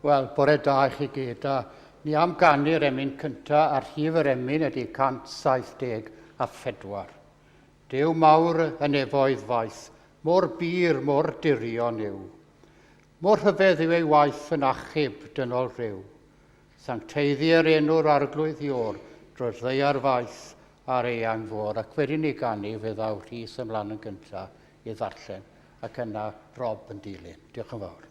Wel, bore da I chi gyd. Ni am gannu'r emyn cynta a'r rhif yr emyn ydy 174. Dew mawr yn efoedd faith, mor bir, mor dirion yw. Mor rhyfedd yw ei waith yn achub dynol rhyw. Sancteiddi'r enw'r arglwydd i'r, drwy'r ddeiar faith a'r eang fôr. Ac wedi ni gannu fe ddaw Rhys ymlaen yn gyntaf i ddarllen, ac yna Rob yn dilyn. Diolch yn fawr.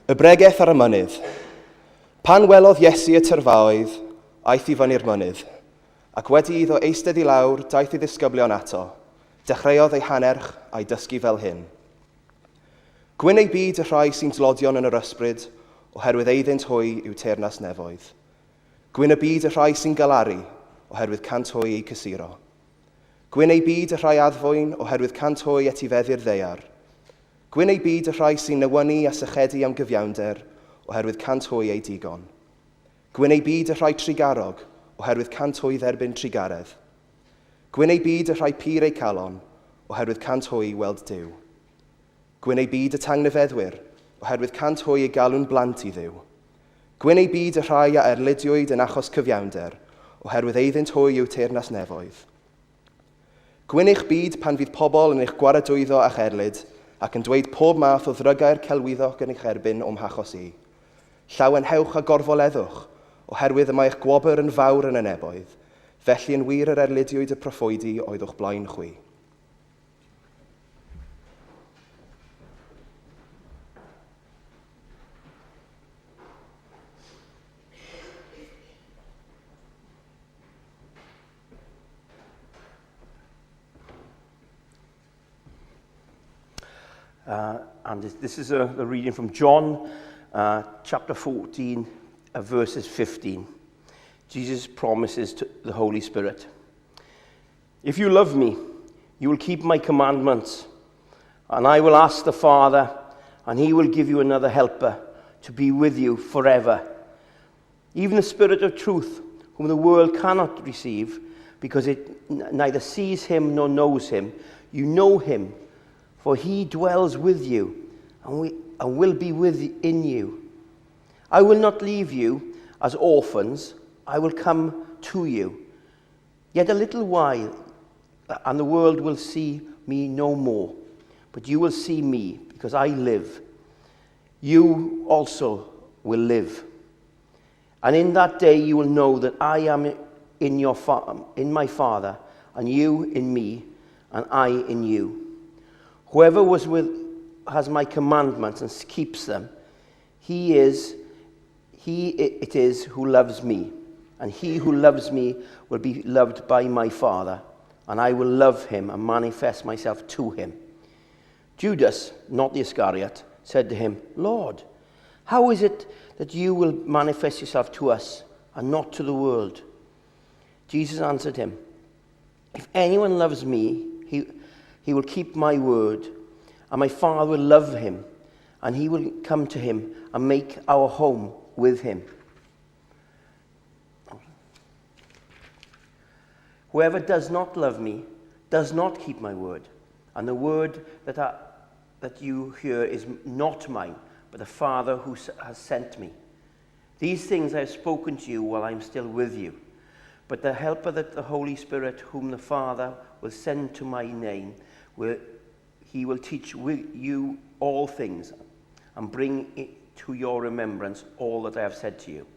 Y bregaeth ar y mynydd. Pan welodd Iesu y tyrfaoedd, aeth I fyny'r mynydd, ac wedi iddo eistedd I lawr, daeth I ddisgyblion ato. Dechreuodd ei hanerch a'i dysgu fel hyn. Gwyn ei byd y rhai sy'n tlodion yn yr ysbryd, oherwydd eiddynt hwy yw teyrnas nefoedd. Gwyn y byd y rhai sy'n galaru, oherwydd cant hwy eu cysuro. Gwyn ei byd y rhai addfwyn, oherwydd cant hwy etifeddu'r ddeiar. Gwyn ei byd y rhai sy'n nywynu a sychedu am gyfiawnder, oherwydd cant hwy ei digon. Gwyn ei byd y rhai trigarog, oherwydd cant hwy dderbyn trigaredd. Gwyn ei byd y rhai pur eu calon, oherwydd cant hwy weld Duw. Gwyn ei byd y tangnefeddwyr, oherwydd cant hwy ei galw'n blant I Dduw. Gwyn ei byd y rhai a erlidiwyd yn achos cyfiawnder, oherwydd eiddynt hwy yw teyrnas nefoedd. Gwyn eich byd pan fydd pobl yn eich gwaradwyddo a'ch erlid, ac yn dweud pob math o ddrygair celwyddog yn eich erbyn o'm hachos I. Llawenhewch a gorfoleddwch, oherwydd y mae eich gwobr yn fawr yn y neboedd, felly yn wir yr erlidiwyd y proffwydi oeddwch blaen chwi. And this is a reading from John, chapter 14, verses 15. Jesus promises to the Holy Spirit. If you love me, you will keep my commandments, and I will ask the Father, and he will give you another helper to be with you forever. Even the Spirit of truth, whom the world cannot receive, because it neither sees him nor knows him. You know him, for he dwells with you and will be in you. I will not leave you as orphans. I will come to you. Yet a little while, and the world will see me no more. But you will see me, because I live. You also will live. And in that day you will know that I am in my Father, and you in me, and I in you. Whoever has my commandments and keeps them, it is who loves me. And he who loves me will be loved by my Father, and I will love him and manifest myself to him. Judas, not the Iscariot, said to him, Lord, how is it that you will manifest yourself to us and not to the world? Jesus answered him, if anyone loves me, he will keep my word, and my Father will love him, and he will come to him and make our home with him. Whoever does not love me does not keep my word, and the word that you hear is not mine, but the Father who has sent me. These things I have spoken to you while I am still with you. But the Helper, that the Holy Spirit, whom the Father will send to my name, he will teach you all things and bring it to your remembrance all that I have said to you.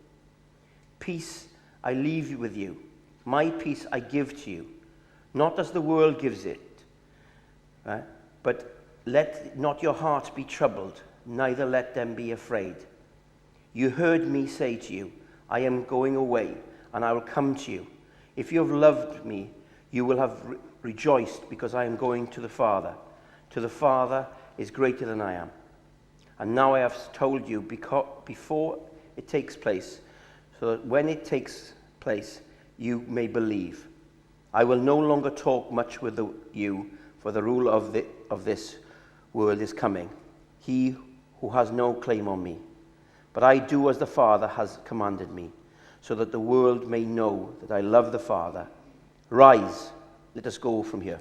Peace I leave with you. My peace I give to you. Not as the world gives it. But let not your hearts be troubled, neither let them be afraid. You heard me say to you, I am going away, and I will come to you. If you have loved me, you will have rejoiced, because I am going to the Father. To the Father is greater than I am. And now I have told you before it takes place, so that when it takes place, you may believe. I will no longer talk much with you, for the ruler of this world is coming, he who has no claim on me. But I do as the Father has commanded me, so that the world may know that I love the Father. Rise, let us go from here.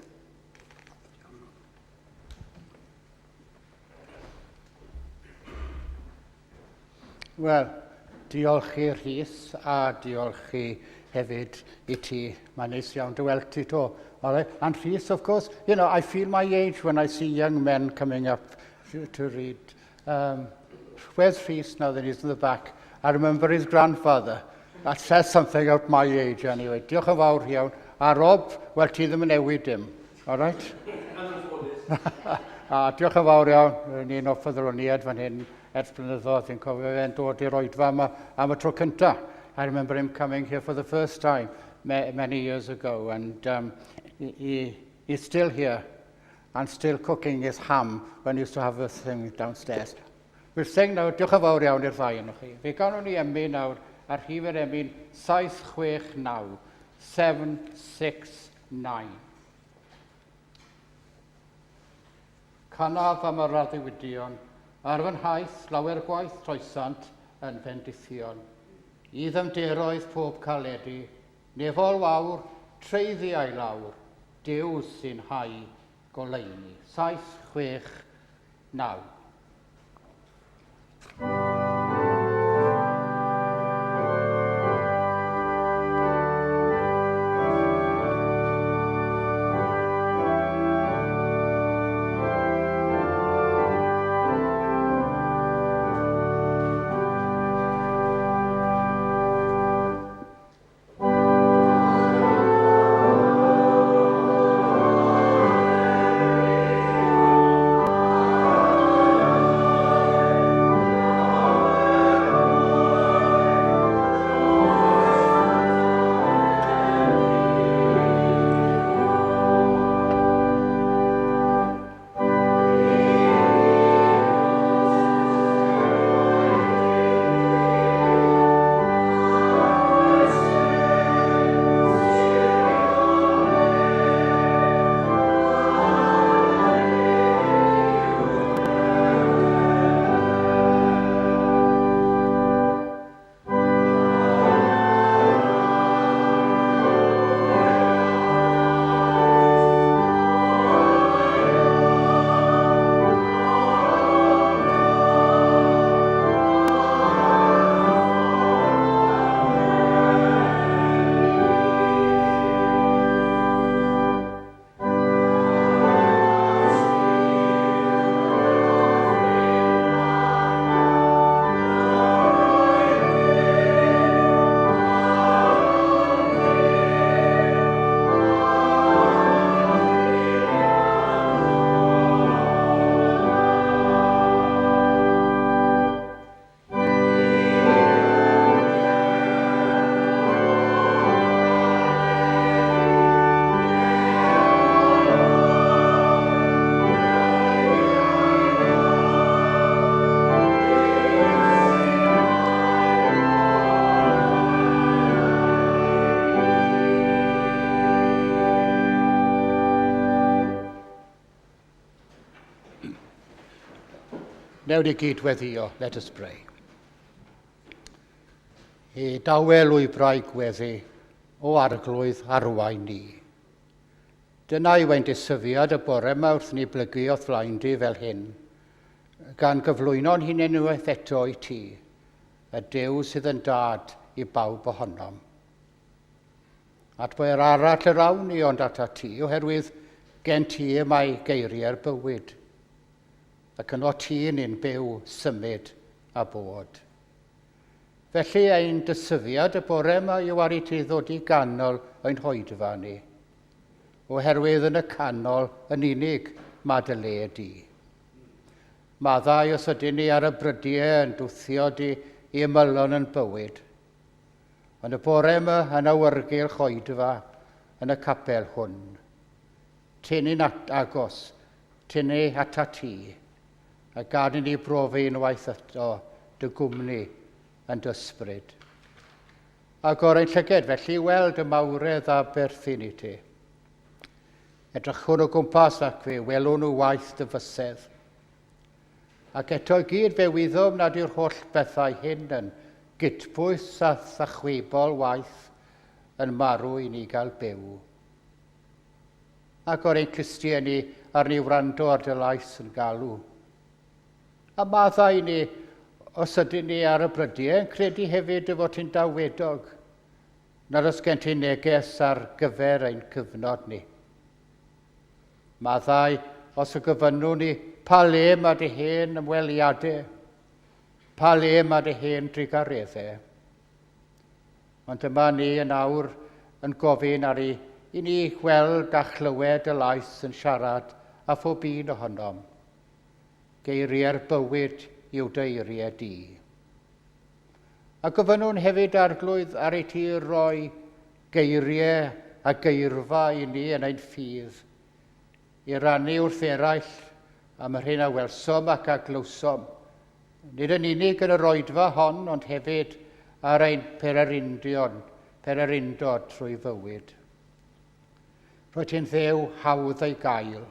Wel, diolch i Rhys a diolch i hefyd i ti. Mae'n neis iawn dy weld ti to. All right. And Rhys, of course, you know, I feel my age when I see young men coming up to read. Where's Rhys now that he's in the back? I remember his grandfather. That says something about my age anyway. Diolch yn fawr iawn. A Rob, wel, ti ddim yn newid dim. All right? A diolch yn fawr iawn. Ni'n offer ddroniad fan hyn ers blynyddoedd. Fi'n cofio fe'n dod i'r oedfa am y tro cynta. I remember him coming here for the first time many years ago, and he's still here and still cooking his ham when he used to have this thing downstairs. We'll sing now, diolch yn fawr iawn i'r ddau yno chi. Fe gawn ni emyn nawr ar rhif yr emyn 769, 769. Canaf am yr addewidion, ar fy nhaith lawer gwaith troesant yn bendithion. I ddymderoedd pob caledi, nefol wawr, treiddi a'i lawr, Duw sy'n hau goleuni. 769. Newn ni gyd weddio, let us pray. I dawel wybrau gweddi o arglwydd arwain ni. Dyna i wein dysyfiad y bore yma wrth ni blygu o flaen di fel hyn, gan gyflwyno'n hunain unwaith eto i ti, y Duw sydd yn dad i bawb ohonom. At bo'r arall yr awn ni ond ata ti, oherwydd gen ti y mae geiriau'r bywyd, ac yno ti ni'n byw, symud a bod. Felly ein dysyfiad y bore yma yw ar i ti ddod i ganol ein hoedfa ni, oherwydd yn y canol yn unig mae dy le di. Maddau os ydyn ni ar y brydiau yn dwthio di i ymylon yn bywyd. Ond y bore yma yn awyrgylch hoedfa yn y capel hwn. Tynnu'n agos, tynnu ata ti, a gad i ni brofi unwaith eto dy gwmni yn dysbryd. Ac o'r ein llyged felly weld y mawredd a berthyn i ti. Edrychwn o gwmpas ac fe welwn nhw waith dy fysedd. Ac eto gyd fe wyddom nad yw'r holl bethau hyn yn gydbwys a thachwybol waith yn marw i ni gael byw. Ac o'r ein Cristiani ar ni wrando ar dy lais yn galw. A maddau ni, os ydyn ni ar y brydiau, yn credu hefyd y fod ti'n dawedog, nad os gen ti neges ar gyfer ein cyfnod ni. Maddau, os y gyfynnw ni, pa le mae dy hen ymweliadau, pa le mae dy hen drigareddau. Ond dyma ni yn awr yn gofyn ar i ni gweld a chlywed y lais yn siarad a phob un ohonom. Geiriau'r bywyd i'w deiriau di. A gyfynnw'n hefyd arglwydd ar ei ti roi geiriau a geirfa i ni yn ein ffydd, i rannu wrth eraill am yr hyn a welsom ac a glwsom, nid yn unig yn yr oedfa hon, ond hefyd ar ein pererindod trwy fywyd. Roedd ti'n ddew hawdd ei gael,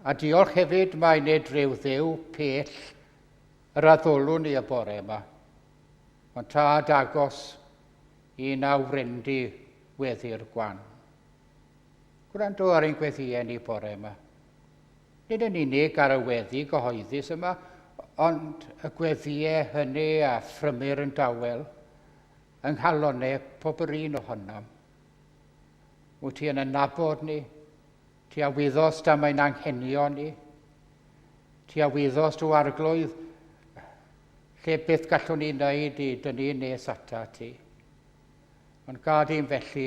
a diolch hefyd mae nid rhyw ddew pell yr addolwn ni y bore yma, ond tad agos i nawfryndi weddi'r gwan. Gwrando ar ein gweddiau ni bore yma. Nid yn unig ar y weddi gyhoeddus yma, ond y gweddiau hynny a phrymer yn dawel, yng nghalonau pob yr un ohonom. Wyt ti yn nabod ni, ti a wyddos am ein anghenion ni, ti a wyddos o arglwydd, lle beth gallwn ni wneud i dynnu nes ata ti. Ond gad i'n felly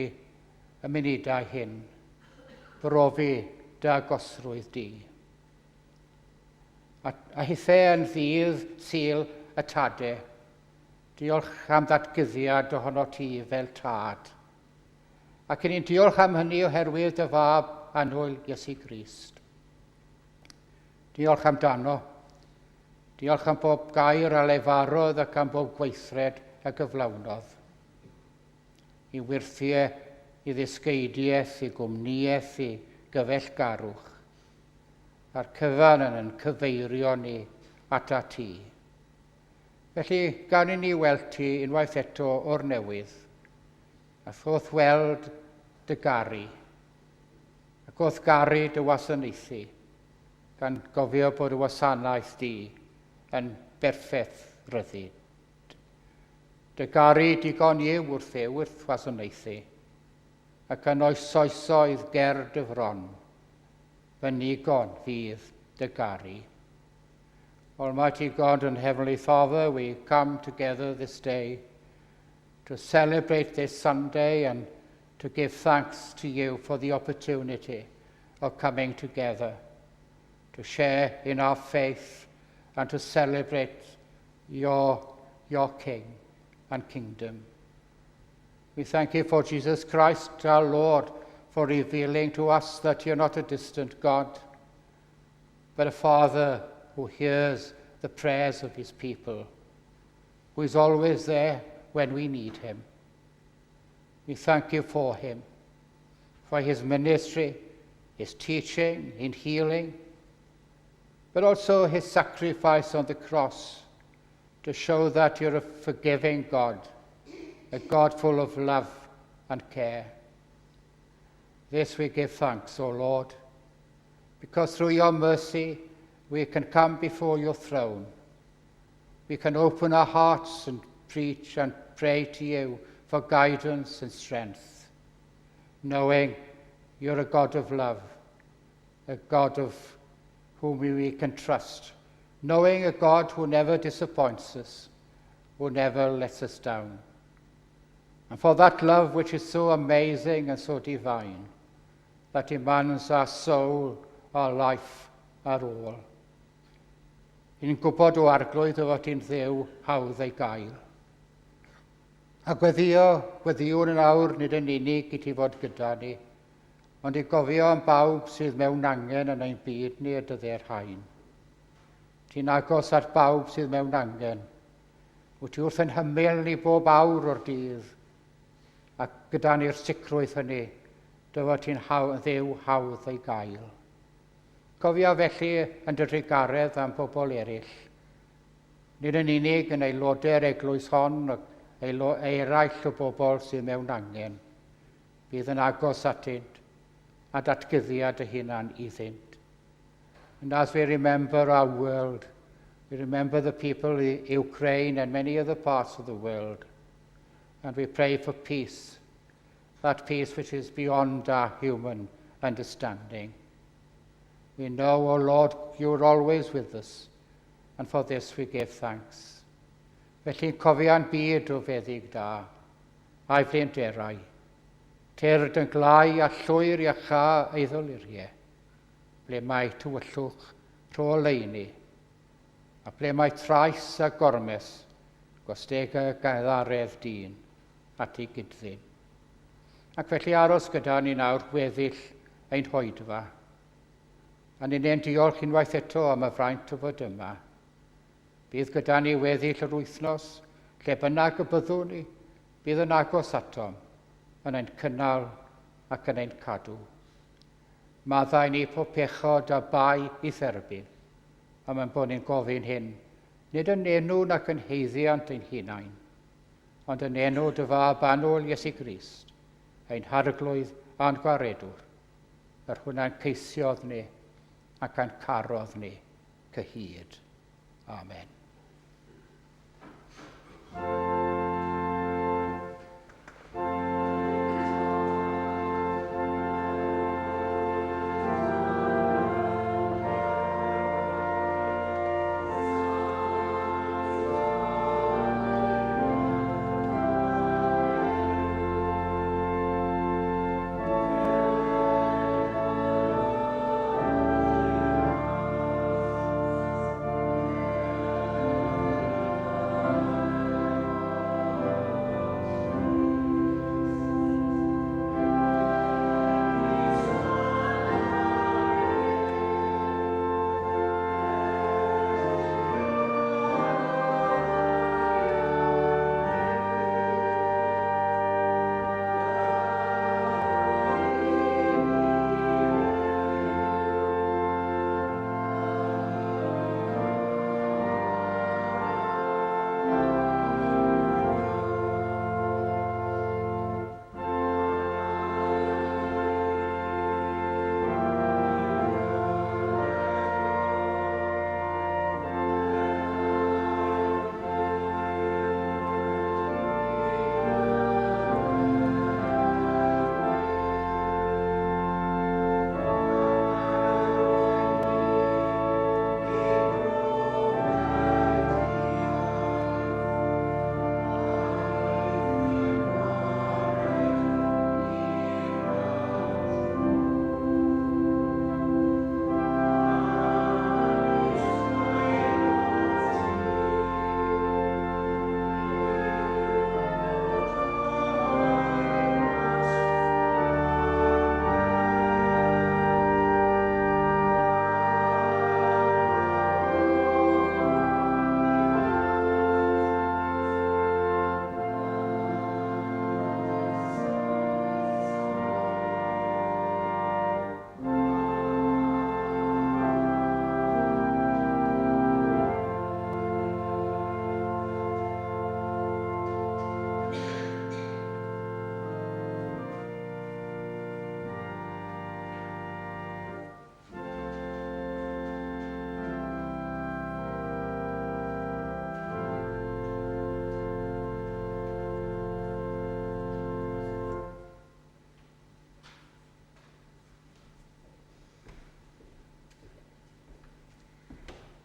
y munudau hyn, brofi dy agosrwydd di. A hithau yn ddydd syl y tadau, diolch am ddatgyddiad ohono ti fel tad. Ac yn ni'n diolch am hynny oherwydd dy fab anwyl Iesu Grist. Diolch amdano. Diolch am bob gair a lefarodd ac am bob gweithred a gyflawnodd. I wirthiau, i ddysgeidiaeth, i gwmniaeth, i gyfellgarwch, a'r cyfan yn cyfeirio ni ata ti. Felly, gan i ni weld ti unwaith eto o'r newydd, a thoth weld dy garu, ac wrth garu dy wasanaethu, gan gofio bod y wasanaeth di yn berffeth ryddid. Dy garu digon i'w wrth wasanaethu, ac yn oesoesoedd ger dy fron, fy nigon fydd dy garu. Almighty God and Heavenly Father, we come together this day to celebrate this Sunday and to give thanks to you for the opportunity of coming together to share in our faith and to celebrate your King and kingdom. We thank you for Jesus Christ, our Lord, for revealing to us that you're not a distant God, but a Father who hears the prayers of his people, who is always there when we need him. We thank you for him, for his ministry, his teaching in healing, but also his sacrifice on the cross to show that you're a forgiving God, a God full of love and care. This we give thanks, O Lord, because through your mercy we can come before your throne. We can open our hearts and preach and pray to you for guidance and strength, knowing you're a God of love, a God of whom we can trust, knowing a God who never disappoints us, who never lets us down. And for that love which is so amazing and so divine, that demands our soul, our life, our all. Ni'n gwybod o arglwydd o fod i'n ddew hawdd ei gael. A gweddiwn yn awr nid yn unig i ti fod gyda ni, ond i gofio am bawb sydd mewn angen yn ein byd ni y dyddiau'r rhain. Ti'n agos at bawb sydd mewn angen. Wyt ti wrth yn hymyl ni bob awr o'r dydd, ac gyda ni'r sicrwydd hynny, dy fod ti'n ddew hawdd ei gael. Cofia felly yn dy drigaredd am bobl eraill, nid yn unig yn aelodau'r eglwys hon ac eraill o bobl sydd mewn angen, bydd yn agos atynt a datgyddiad y hunan iddynt. And as we remember our world, we remember the people in Ukraine and many other parts of the world, and we pray for peace, that peace which is beyond our human understanding. We know, O Lord, you are always with us, and for this we give thanks. Felly'n cofio'n byd o feddyg da, a'i flinderau, tyrd yn glai a llwyr iach ei ddoluriau, ble mae tywyllwch tro leini, a ble mae trais a gormes, gwasteg a gadaredd dyn at ei gydddyn. Ac felly aros gyda ni nawr weddill ein hoedfa, a ni'n ein diolch unwaith eto am y fraint o fod yma. Bydd gyda ni weddill yr wythnos, lle bynnag y byddwn ni, bydd yn agos atom, yn ein cynnal ac yn ein cadw. Maddau ni pob pechod a bai i therbyn, a mae'n bod ni'n gofyn hyn, nid yn enw nac yn heiddiant ein hunain, ond yn enw dy fab anwl Iesu Grist, ein harglwydd a'n gwaredwr, yr hwnna'n ceisiodd ni ac yn carodd ni cyhyd. Amen.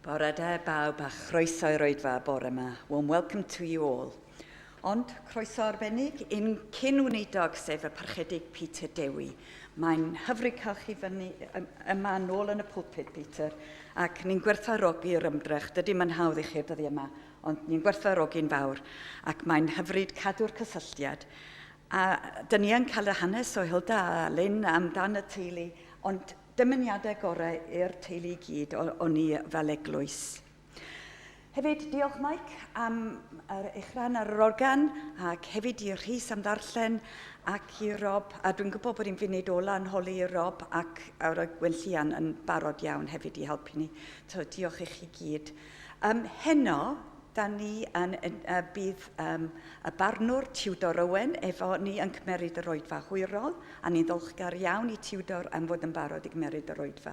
Bore da bawb a chroeso i'r oedfa bore yma. Warm welcome to you all. Ond croeso arbennig un cyn wneudog sef y parchedig Peter Dewi. Mae'n hyfryd cael chi fyny yma nôl yn y pulpit, Peter, ac ni'n gwerthfawrogi'r ymdrech. Dydy mae'n hawdd i chi'r dyddi yma, ond ni'n gwerthfawrogi'n fawr, ac mae'n hyfryd cadw'r cysylltiad. A dyn ni yn cael y hanes o Hilda a Lynn amdan y teulu, ond dymuniadau gorau i'r teulu i gyd o ni fel Eglwys. Hefyd, diolch Mike am yr uchran ar yr organ, ac hefyd i Rhys am ddarllen, ac i Rob, a dwi'n gwybod bod ni'n funud ola yn holi i Rob, ac ar y Gwynllian yn barod iawn hefyd i helpu ni. So, diolch i chi gyd. Heno, da ni bydd y barnwr Tiwdor Owen efo ni yn cymeryd yr oedfa hwyrol, a ni'n ddiolchgar iawn i Tiwdor am fod yn barod i gymeryd yr oedfa.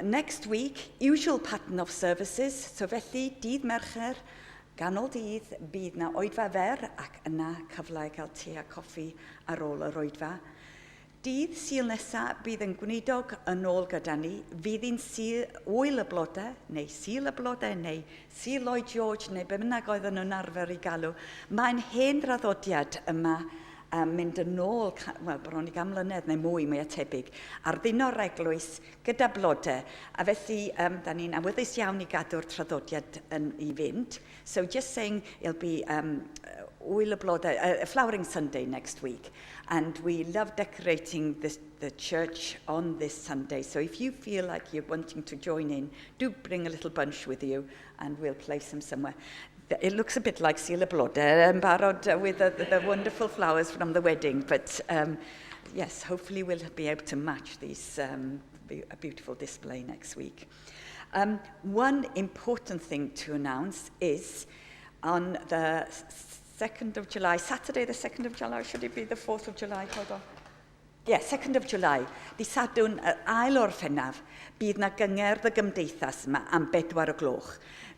Next week, usual pattern of services, so felly dydd Mercher, ganol dydd, bydd na oedfa fer ac yna cyfle i gael te a coffi ar ôl yr oedfa. Dydd Sul nesaf bydd yn gwneudog yn ôl gyda ni, fydd hi'n Ŵyl y Blodau, neu Sul y Blodau, neu Sul Lloyd George, neu be bynnag oedd nhw'n arfer i galw. Mae'n hen draddodiad yma mynd yn ôl, wel, bron i gamlynedd neu mwy tebyg, ar ddino'r Eglwys gyda blodau. A felly, da ni'n awyddus iawn i gadw'r traddodiad i fynd. So just saying, it'll be Ŵyl y Blodau, a Flowering Sunday next week. And we love decorating the church on this Sunday. So if you feel like you're wanting to join in, do bring a little bunch with you and we'll place them somewhere. It looks a bit like Sul y Blodau, barod with the wonderful flowers from the wedding. But yes, hopefully we'll be able to match these, a beautiful display next week. One important thing to announce is on the 2nd of July, Saturday the 2nd of July, should it be the 4th of July? Hold on. Yeah, 2nd of July. Di Sadwn ail o'r Ffennaf, bydd na gyngerdd y gymdeithas yma am 4 o gloch.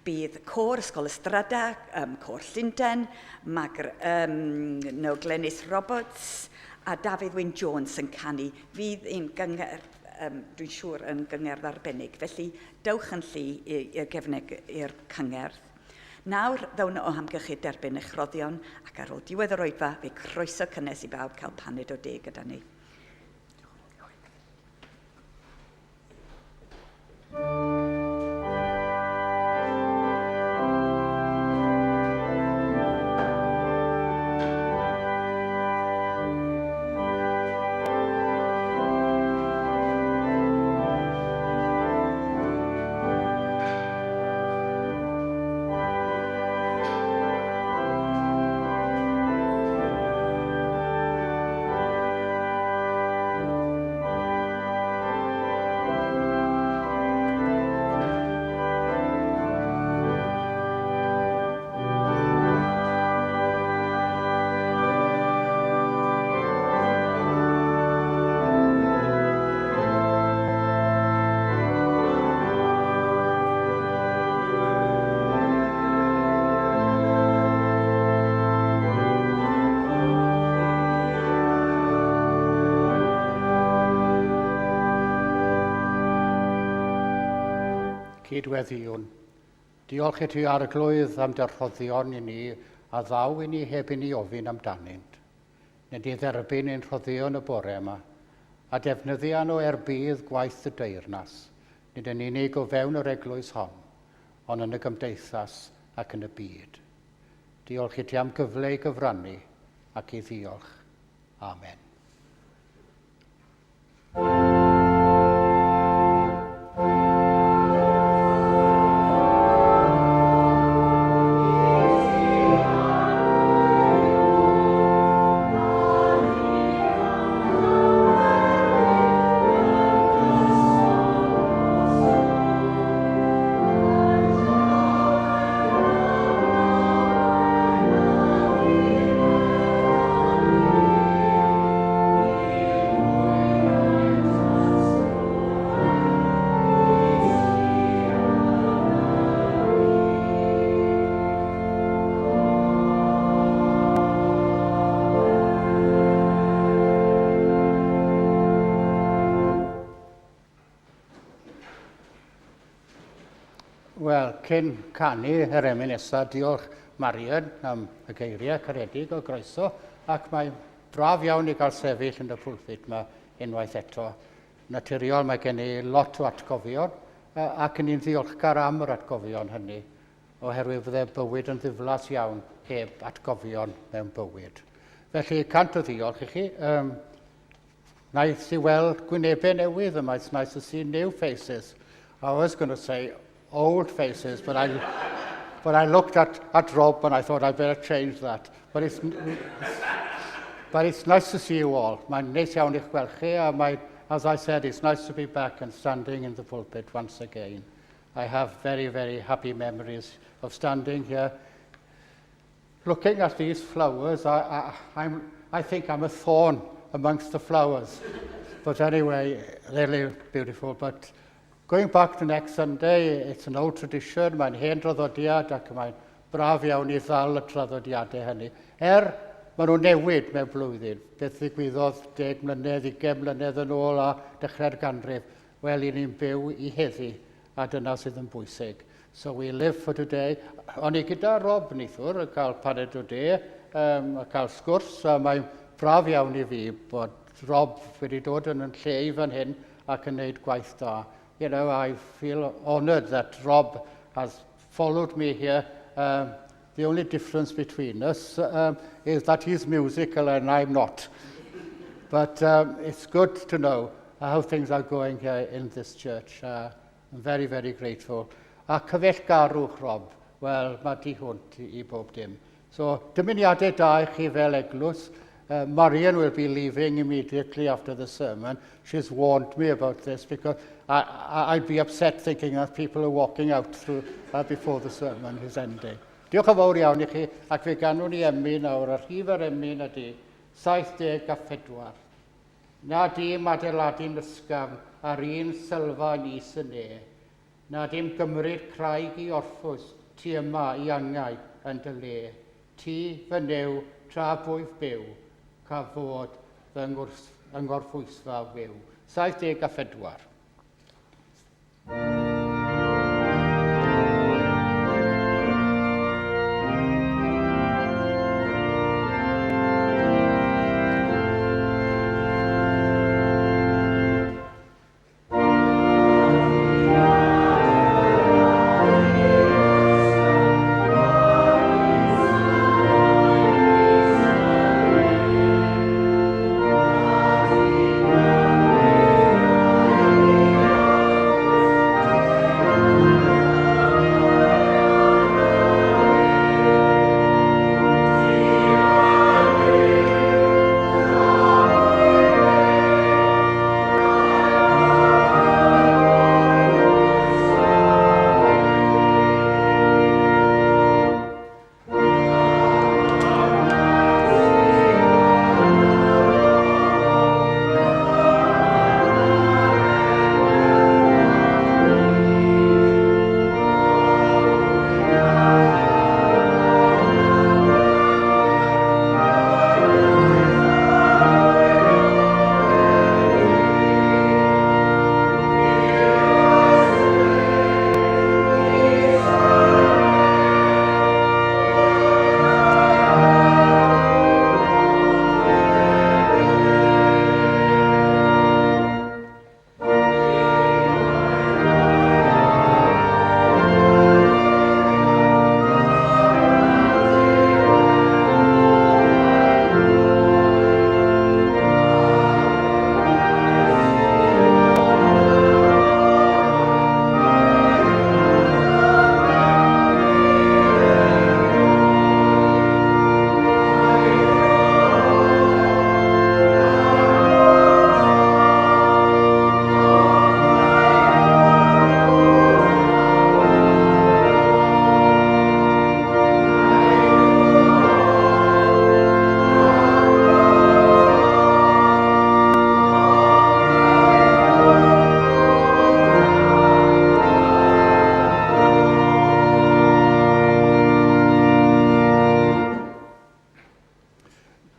Bydd Côr Ysgol Ystrada, Côr Llundain, Glenys Roberts a Dafydd Wyn Jones yn canu. Fydd un gyngerdd, dwi'n siŵr, yn gyngerdd arbennig. Felly, dewch yn lli i'r gefneg i'r cyngerdd. Nawr, ddawn o hamgylchu derbyn eich roddion, ac ar ôl diwedd yr oedfa, fe croeso cynnes i bawb cael paned o de gyda ni. Cydweddiwn, diolch i ti ar y glwydd am dy rhoddion i ni a ddaw i ni heb i ni ofyn amdanynt. Nid i dderbyn ein rhoddion y bore yma a defnyddian o erbydd gwaith y deyrnas, nid yn unig o fewn yr eglwys hon, ond yn y gymdeithas ac yn y byd. Diolch i ti am gyfle i gyfrannu ac i ddiolch. Amen. cyn canu yr emyn nesaf, diolch Marian am y geiriau caredig o groeso, ac mae'n braf iawn i gael sefyll yn y pwlpit yma unwaith eto. Naturiol mae gen i lot o atgofion, ac yn un ddiolchgar am yr atgofion hynny, oherwydd bydde bywyd yn ddiflas iawn heb atgofion mewn bywyd. Felly, cant o ddiolch i chi. Nice i weld gwynebau newydd yma. It's nice to see new faces. I was going to say old faces, but I looked at Rob and I thought I'd better change that. But it's nice to see you all. Mae'n neis iawn i'ch gweld chi, a as I said, it's nice to be back and standing in the pulpit once again. I have very, very happy memories of standing here. Looking at these flowers, I think I'm a thorn amongst the flowers. But anyway, really beautiful. But going back to next Sunday, it's an old tradition. Mae'n hen draddodiad ac mae'n braf iawn i ddal y traddodiadau hynny. Maen nhw'n newid mewn blwyddyn. Beth ddigwyddodd 10 mlynedd, 20 mlynedd yn ôl a dechrau'r ganrif. Wel, i ni'n byw i heddi, a dyna sydd yn bwysig. So we live for today. O'n i gyda Rob nithwr, yn cael paned o de, a cael sgwrs, a mae'n braf iawn i fi bod Rob wedi dod yn lle i fan hyn ac yn gwneud gwaith da. You know, I feel honoured that Rob has followed me here. The only difference between us is that he's musical and I'm not. But it's good to know how things are going here in this church. I'm very, very grateful. A cyfeillgarwch, Rob, wel, mae di hwnt i bob dim. So, dymuniadau da i chi fel Eglwys. Marian will be leaving immediately after the sermon. She's warned me about this because I'd be upset thinking that people are walking out through before the sermon is ending. Diolch yn fawr iawn i chi, ac fe ganwn ni emyn nawr. Yr rhif yr emyn ydy 74. Na dim adeiladu'n ysgafn ar un sylfa yn is y ne. Na dim gymryd craig i orffws ti yma i angau yn dy le. Ti fy new tra bwyf byw, ca fod fy ngorffwysfa wyw. 74.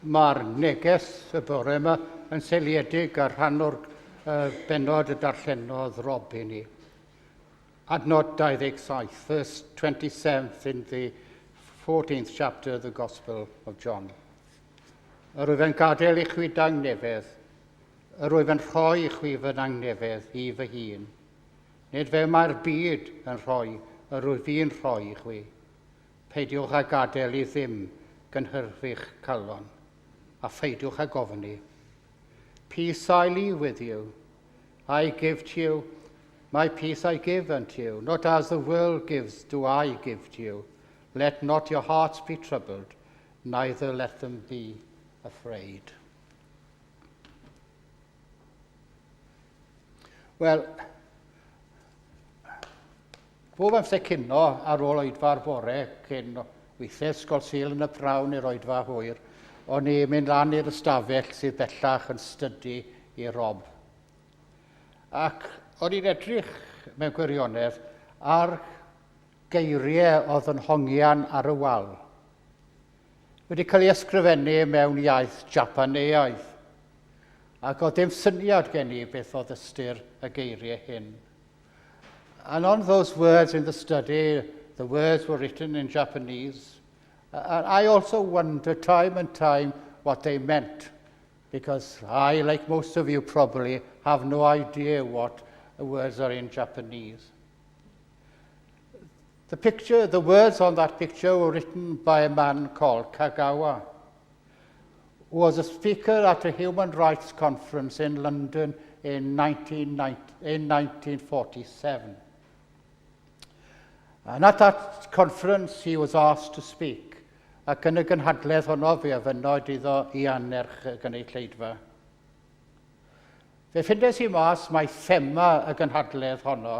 Mae'r neges y bore yma yn seiliedig ar rhan o'r benod y darllenodd Rob i ni. Adnod 27, verse 27th in the 14th chapter of the Gospel of John. Yr wyf yn gadael I chwi dangnefedd, yr wyf yn rhoi I chwi fy dangnefedd I fy hun. Nid fe mae'r byd yn rhoi, yr wyf fi'n rhoi I chwi. Peidiwch â gadael I ddim gynhyrfu'ch calon, a pheidiwch â gofni. Peace I leave with you, I give to you, my peace I give unto you. Not as the world gives do I give to you. Let not your hearts be troubled, neither let them be afraid. Wel, bob amser cynno ar ôl oedfa'r bore, cyn weithiau ysgol Sul yn y prawn i'r oedfa hwyr, o'n i'n mynd lan i'r ystafell sydd bellach yn stydu I Rob. Ac o'n i'n edrych mewn gwirionedd ar geiriau oedd yn hongian ar y wal. Wedi cael ei ysgrifennu mewn iaith Japaneaidd. Ac oedd dim syniad gen I beth oedd ystyr y geiriau hyn. And on those words in the study, the words were written in Japanese. And I also wondered time and time what they meant, because I, like most of you probably, have no idea what the words are in Japanese. The words on that picture were written by a man called Kagawa, who was a speaker at a human rights conference in London in 1947. And at that conference, he was asked to speak, ac yn y gynhadledd honno fe ofynnod iddo I anerch y gynulleidfa. Fe ffindes I mas mai thema y gynhadledd honno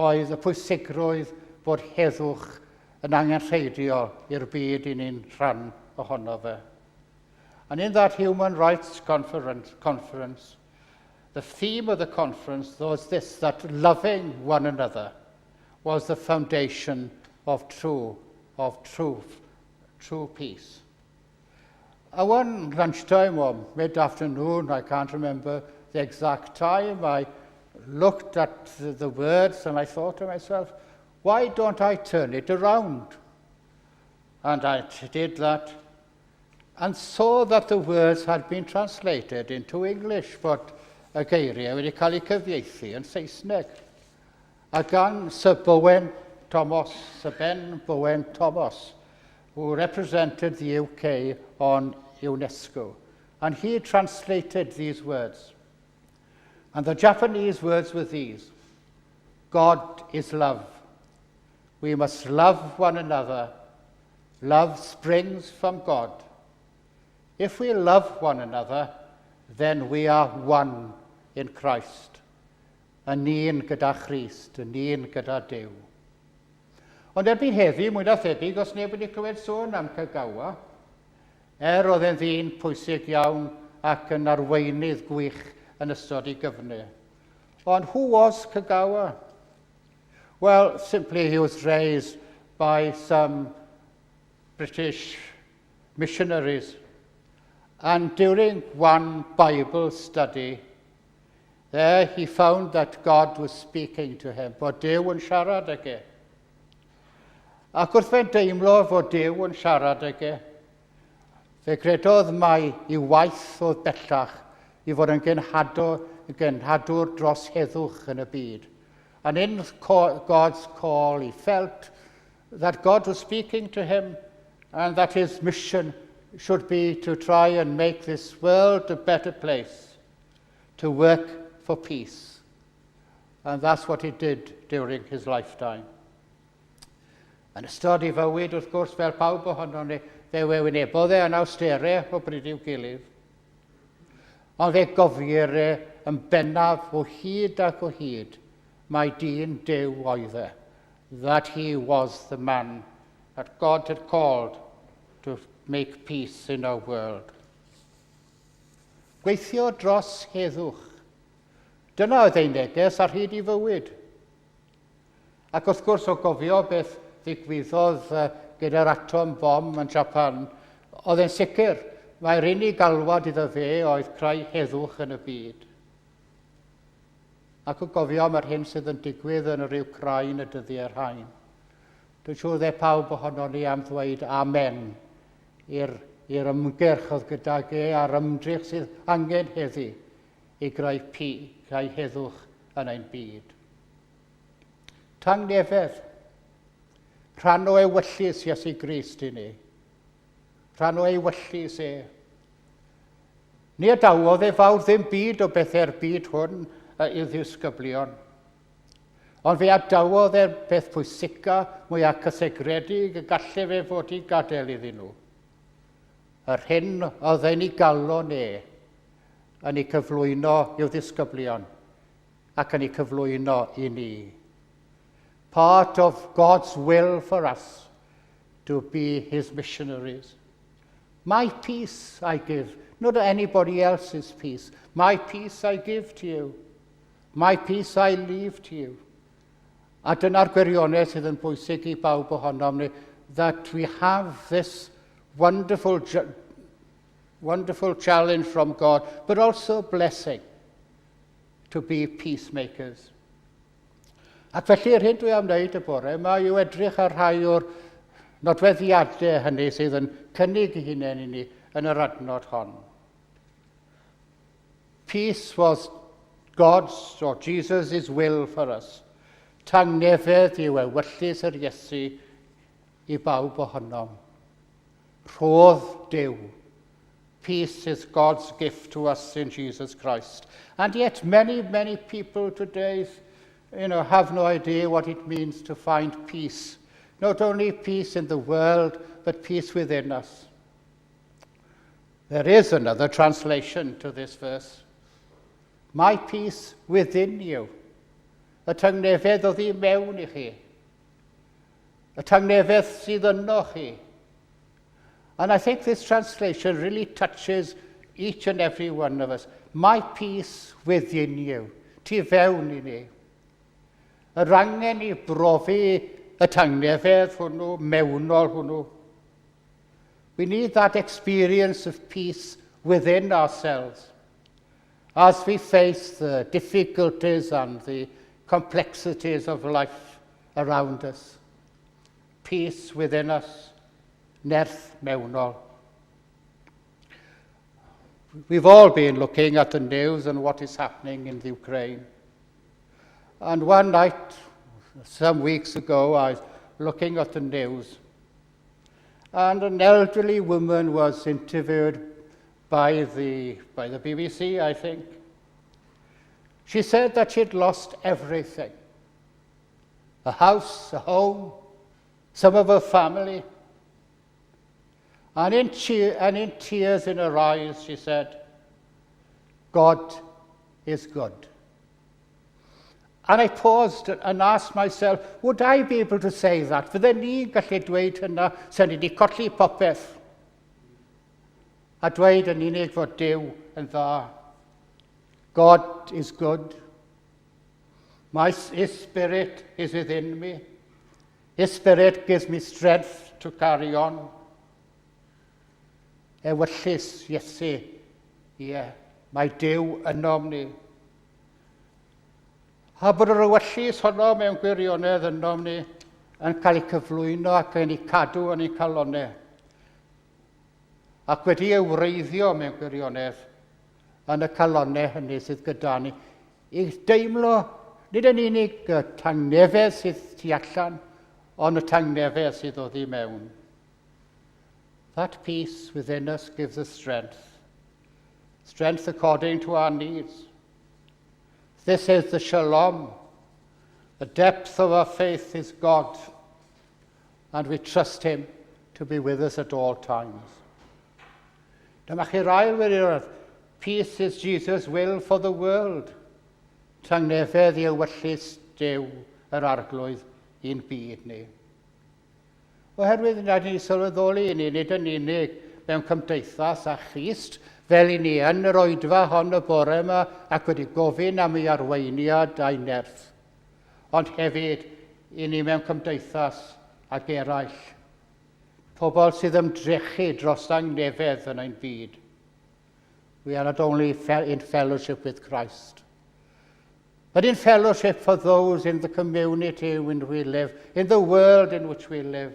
oedd y pwysigrwydd bod heddwch yn angenrheidiol i'r byd I ni'n rhan ohono fe. And in that Human Rights Conference, the theme of the conference was this, that loving one another was the foundation of true peace. And one lunchtime or mid-afternoon, I can't remember the exact time, I looked at the words and I thought to myself, why don't I turn it around? And I did that and saw that the words had been translated into English, but y geiriau wedi cael eu cyfieithu yn Saesneg. A gan Sir Ben Bowen Thomas, who represented the UK on UNESCO. And he translated these words. And the Japanese words were these: God is love. We must love one another. Love springs from God. If we love one another, then we are one in Christ. Yn un gyda Christ, yn un gyda Duw. Ond erbyn heddi, mwy na thebyg, os neb wedi clywed sôn am Kagawa, oedd e'n ddyn pwysig iawn ac yn arweinydd gwych yn ystod ei gyfnau. Ond who was Kagawa? Well, simply he was raised by some British missionaries. And during one Bible study, there he found that God was speaking to him, bod Duw yn siarad ag e. Ac wrth fe'n deimlo fod Duw yn siarad ag e, fe credodd mai I waith oedd bellach I fod yn gynhadwr dros heddwch yn y byd. And in God's call, he felt that God was speaking to him and that his mission should be to try and make this world a better place, to work for peace. And that's what he did during his lifetime. Yn ystod I fywyd, wrth gwrs, fel pawb ohono ni, fe wewynebodd yn awsterau o bryd i'w gilydd. Ond fe gofir yn bennaf o hyd ac o hyd mai dyn Duw oedd e, that he was the man that God had called to make peace in our world. Gweithio dros heddwch. Dyna oedd ei neges ar hyd I fywyd. Ac wrth gwrs o gofio beth ddigwyddodd gyda'r atom bom yn Japan, oedd e'n sicr mae'r unig galwad iddo fe oedd creu heddwch yn y byd. ac o gofio mae'r hyn sydd yn digwydd yn yr Wcrain y dyddiau'r hain. Dwi'n siŵr dde pawb ohono ni am ddweud amen i'r ymgyrch oedd gydag a'r ymdrech sydd angen heddi i greu heddwch yn ein byd. Tangnefedd, rhan o ewyllus Iesu Grist i ni. Rhan o ewyllus e. Ni adawodd e fawr ddim byd o bethau'r byd hwn i'w ddisgyblion. Ond fe adawodd e'r beth pwysica, mwyaf cysegredig, y gallai fe fod i gadael iddyn nhw. Yr hyn oedd ein i galon e yn ei cyflwyno i'w ddisgyblion ac yn ei cyflwyno i ni. Part of God's will for us to be his missionaries. My peace I give, not anybody else's peace. My peace I give to you. My peace I leave to you. A dyna'r gwirionedd sydd yn bwysig i bawb ohonom ni, that we have this wonderful challenge from God, but also blessing to be peacemakers. Ac felly'r hyn dwi am wneud y bore, mae i'w edrych ar rhai o'r nodweddiadau hynny sydd yn cynnig i hunain i ni yn yr adnod hon. Peace was God's or Jesus' will for us. Tangnefedd i'w ewyllus yr Iesu i bawb ohonom. Rhodd Duw. Peace is God's gift to us in Jesus Christ. And yet many, many people today have no idea what it means to find peace. Not only peace in the world, but peace within us. There is another translation to this verse. My peace within you. Y tangnefedd o ddi mewn i chi. Y tangnefedd sydd yno chi. And I think this translation really touches each and every one of us. My peace within you. Ti fewn i ni. Yr angen i brofi y tangnefedd hwnnw, mewnol hwnnw. We need that experience of peace within ourselves as we face the difficulties and the complexities of life around us. Peace within us, nerth mewnol. We've all been looking at the news and what is happening in the Ukraine. And one night, some weeks ago, I was looking at the news, and an elderly woman was interviewed by the BBC, I think. She said that she'd lost everything. A house, a home, some of her family. And in tears in her eyes, she said, God is good. And I paused and asked myself, would I be able to say that? Fydden ni gallu dweud hynna, sy'n ni wedi colli popeth. A dweud yn unig fod Duw yn dda. God is good. His spirit is within me. His spirit gives me strength to carry on. Ewyllus Iesu, mae Duw ynom ni. A bod yr ewyllus honno mewn gwirionedd ynom ni yn cael ei cyflwyno ac yn ei cadw yn ei calonau. Ac wedi ei wreiddio mewn gwirionedd yn y calonau hynny sydd gyda ni. I deimlo nid yn unig y tangnefedd sydd tu allan, ond y tangnefedd sydd o ddi mewn. That peace within us gives us strength. Strength according to our needs. This is the shalom. The depth of our faith is God, and we trust him to be with us at all times. Dyma chi'r ail wirioedd. Peace is Jesus' will for the world. Tangnefedd i ewyllus Duw yr arglwydd i'n byd ni. Oherwydd nad ni'n sylweddoli i ni, nid yn unig mewn cymdeithas a Christ, fel i ni yn yr oedfa hon y bore yma ac wedi gofyn am ei arweiniad a'i nerth. Ond hefyd i ni mewn cymdeithas ag eraill. Pobl sydd ymdrechu dros angnefedd yn ein byd. We are not only in fellowship with Christ, and in fellowship for those in the community in which we live, in the world in which we live,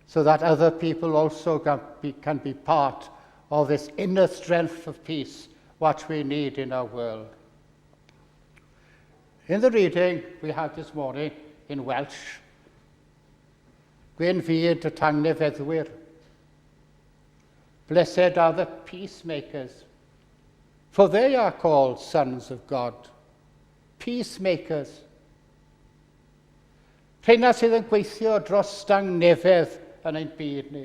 so that other people also can be part of this inner strength of peace, what we need in our world. In the reading we had this morning in Welsh, Gwyn fyd y tangnefeddwyr. Blessed are the peacemakers, for they are called sons of God. Peacemakers. Rheina sydd yn gweithio dros tangnefedd yn ein byd ni.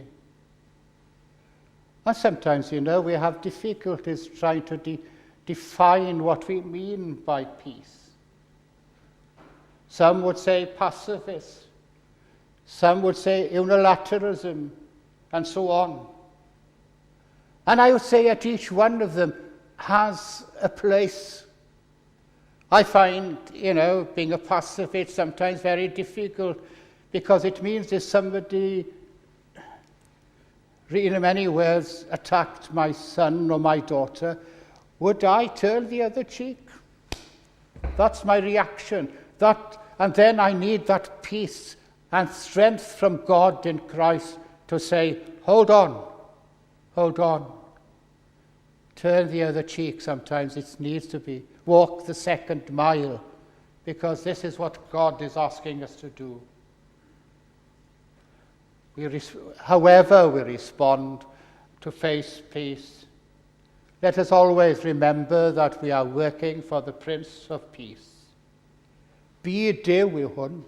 And sometimes, we have difficulties trying to define what we mean by peace. Some would say pacifist. Some would say unilateralism, and so on. And I would say that each one of them has a place. I find, being a pacifist sometimes very difficult, because it means if somebody, in many ways, attacked my son or my daughter, would I turn the other cheek? That's my reaction. And then I need that peace and strength from God in Christ to say, hold on. Turn the other cheek sometimes. It needs to be. Walk the second mile, because this is what God is asking us to do. However we respond to face peace, let us always remember that we are working for the Prince of Peace. Byd Duw yw hwn.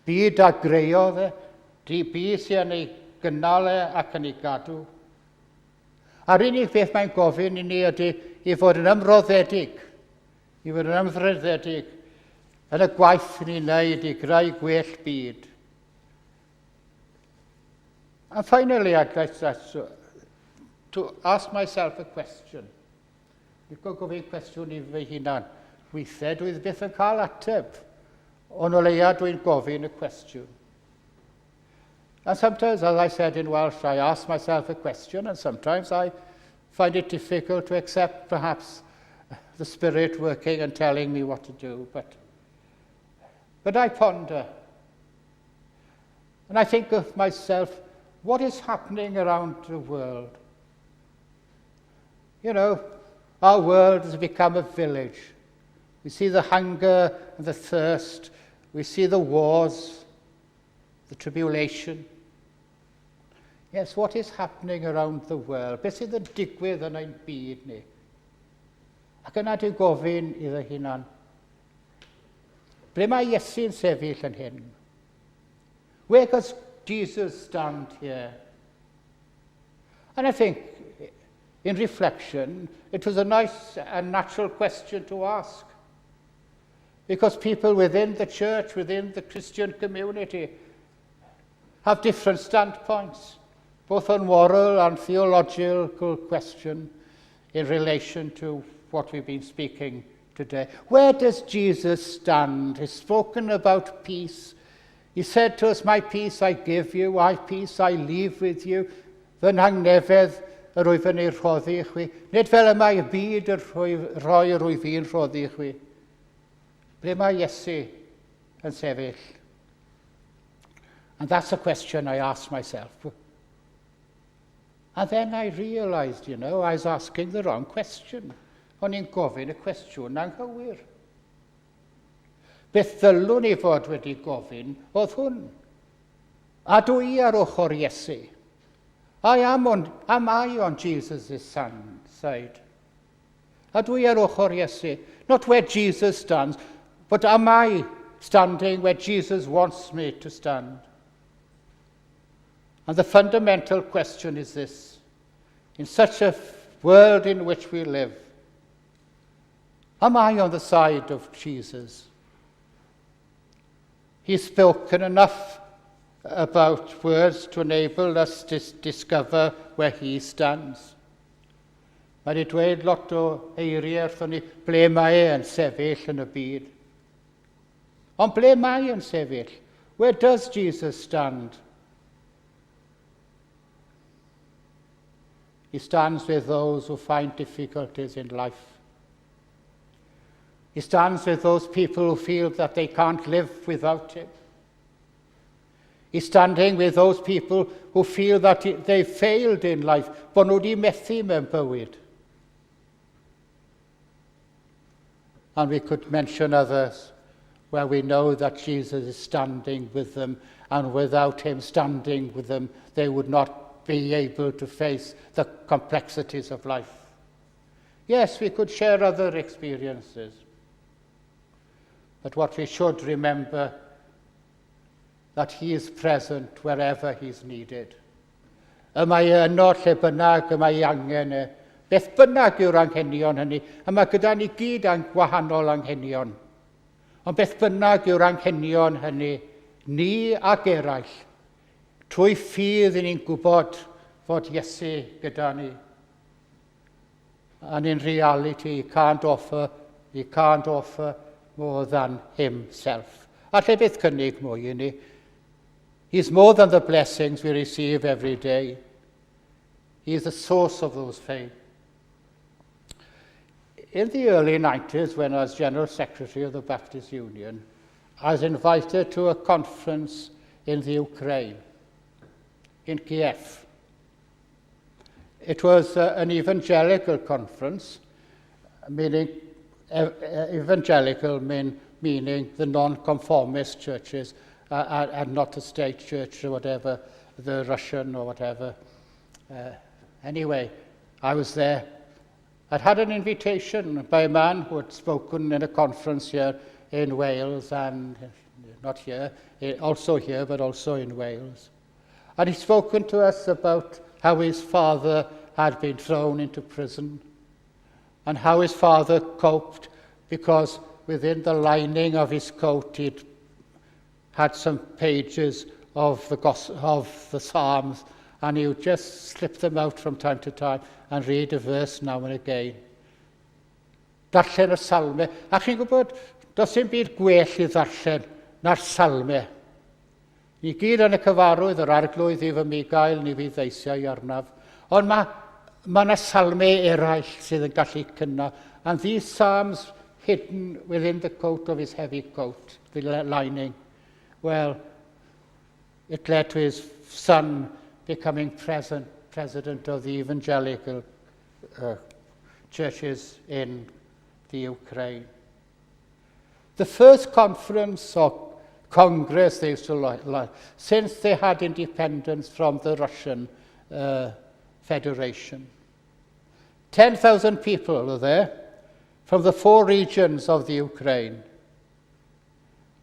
Byd a greodd e. Byd sy'n ei gynnal e ac yn ei gadw. A'r unig beth mae'n gofyn i ni ydy i fod yn ymroddedig, yn y gwaith ni'n wneud i greu gwell byd. And finally, I'd like to ask myself a question. Dwi'n gofyn cwestiwn i fy hunan. Weithiau dwi byth yn cael ateb, ond o leia dwi'n gofyn y cwestiwn. And sometimes, as I said in Welsh, I ask myself a question, and sometimes I find it difficult to accept perhaps the Spirit working and telling me what to do. But I ponder, and I think of myself, what is happening around the world? Our world has become a village. We see the hunger and the thirst. We see the wars, the tribulation. Yes, what is happening around the world? Beth sydd yn digwydd yn ein byd ni? Ac yna dwi'n gofyn iddo hunan, ble mae Iesu'n sefyll yn hyn? Where does Jesus stand here? And I think, in reflection, it was a nice and natural question to ask. Because people within the church, within the Christian community, have different standpoints, both on moral and theological question in relation to what we've been speaking today. Where does Jesus stand? He's spoken about peace. He said to us, my peace I give you, my peace I leave with you. Fy nangnefedd yr wyf yn ei rhoddi i chwi. Nid fel y mae y byd rhoi yr wyf i'n rhoddi i chwi. Ble mae Iesu yn sefyll? And that's a question I asked myself. And then I realised, I was asking the wrong question. O'n i'n gofyn y cwestiwn anghywir. Beth ddylwn i fod wedi gofyn oedd hwn. A dwi ar ochr Iesu? Am I on Jesus' side? A dwi ar ochr Iesu? Not where Jesus stands, but am I standing where Jesus wants me to stand? And the fundamental question is this. In such a world in which we live, am I on the side of Jesus? He's spoken enough about words to enable us to discover where he stands. Mae wedi dweud lot o eiriau wrthon ni ble mae yn sefyll yn y byd. Ond ble mae yn sefyll? Where does Jesus stand? He stands with those who find difficulties in life. He stands with those people who feel that they can't live without him. He's standing with those people who feel that they've failed in life, bod nhw wedi methu mewn bywyd. And we could mention others where we know that Jesus is standing with them, and without him standing with them, they would not be able to face the complexities of life. Yes, we could share other experiences. But what we should remember, that he is present wherever he's needed. Y mae yno lle bynnag y mae angen e. Beth bynnag yw'r anghenion hynny, a mae gyda ni gyd gwahanol anghenion. Ond beth bynnag yw'r anghenion hynny, ni ac eraill, trwy ffydd i ni'n gwybod fod Iesu gyda ni. And in reality, he can't offer more than himself. A lle beth cynnig mwy i ni? He's more than the blessings we receive every day. He is the source of those things. In the early 90s, when I was General Secretary of the Baptist Union, I was invited to a conference in the Ukraine, in Kiev. It was an evangelical conference, meaning evangelical meaning the non-conformist churches, and not the state church or whatever, the Russian or whatever. Anyway, I was there. I'd had an invitation by a man who had spoken in a conference here in Wales, and not here, also here, but also in Wales. And he'd spoken to us about how his father had been thrown into prison, and how his father coped, because within the lining of his coat he'd had some pages of the Psalms, and he would just slip them out from time to time and read a verse now and again. Darllen y salmau. A chi'n gwybod, does dim byd gwell i ddarllen na'r salmau. Ni gyd yn y cyfarwydd, yr arglwydd i fy migael, ni fydd eisiau arnaf. Ond mae yna salmau eraill sydd yn gallu cynna. And these psalms hidden within the coat of his heavy coat, the lining, well, it led to his son becoming president of the evangelical churches in the Ukraine. The first conference or congress they used to like, since they had independence from the Russian Federation. 10,000 people were there from the 4 regions of the Ukraine.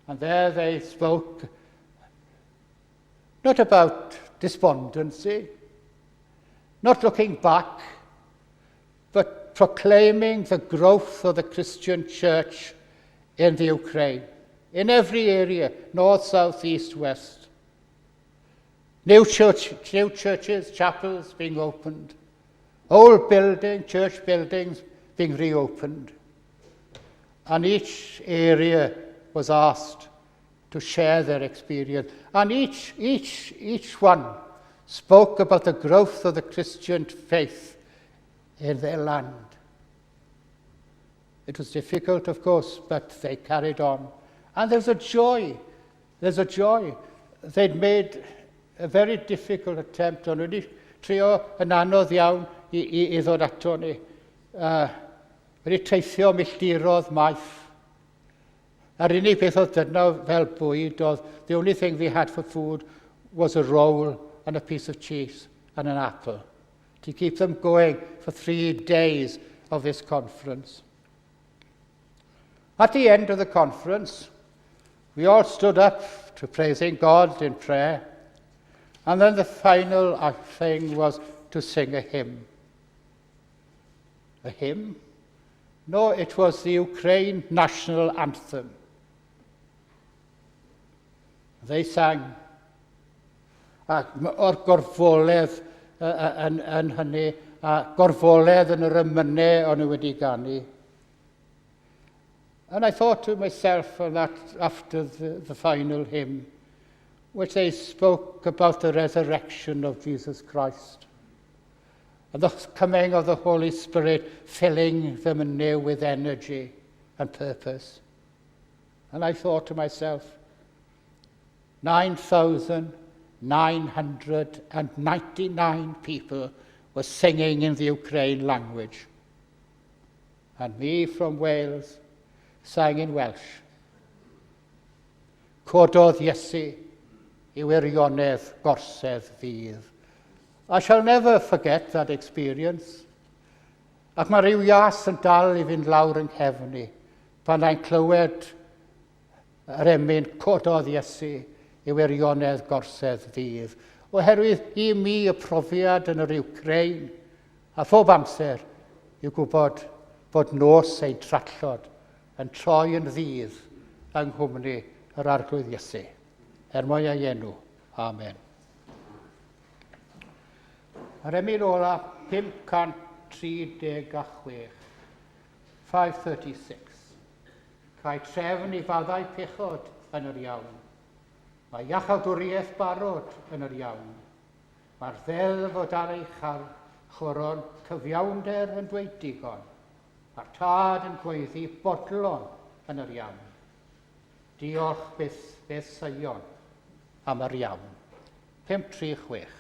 And there they spoke not about despondency, not looking back, but proclaiming the growth of the Christian church in the Ukraine, in every area, north, south, east, west. New churches, chapels being opened, old church buildings being reopened. And each area was asked to share their experience. And each one spoke about the growth of the Christian faith in their land. It was difficult, of course, but they carried on. And there's a joy. They'd made a very difficult attempt. Ond wedi trio yn anodd iawn i ddod ato ni. Wedi teithio milltirodd maith. A'r unig beth oedd dyna fel bwyd oedd, the only thing they had for food was a roll and a piece of cheese and an apple, to keep them going for 3 days of this conference. At the end of the conference, we all stood up to praising God in prayer, and then the final thing was to sing a hymn. A hymn? No, it was the Ukraine national anthem. They sang o'r gorfoledd yn hynny, gorfoledd yn yr ymynau o'n nhw wedi ganu. And I thought to myself that after the final hymn, which they spoke about the resurrection of Jesus Christ, and the coming of the Holy Spirit filling them anew with energy and purpose. And I thought to myself, 9,999 people were singing in the Ukraine language. And me from Wales sang in Welsh. Cododd Iesu I wirionedd gorsedd fydd. I shall never forget that experience. Ac mae rhyw ias yn dal I fynd lawr yng nghefn I pan a'n clywed yr emyn cododd Iesu I wirionedd gorsedd fydd. Oherwydd I mi y profiad yn yr Ukraine a phob amser I gwybod bod nos ein trallod yn troi yn ddydd yng nghwmni yr arglwydd Iesu. Mwyn ei enw. Amen. Yr emyn ola 536. 536. Cael trefn I faddau pechod yn yr iawn. Mae iachawdwriaeth barod yn yr iawn. Mae'r ddeddf o dan ei choron cyfiawnder yn dweud digon. Mae'r tad yn gweiddi bodlon yn yr iawn. Diolch beth seion am yr iawn. 536.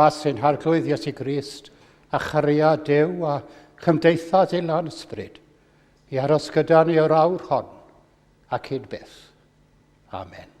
Gras ein harglwydd Iesu Grist, a charia Duw a chymdeithas ein lan ysbryd, I aros gyda ni o'r awr hon ac hyd byth. Amen.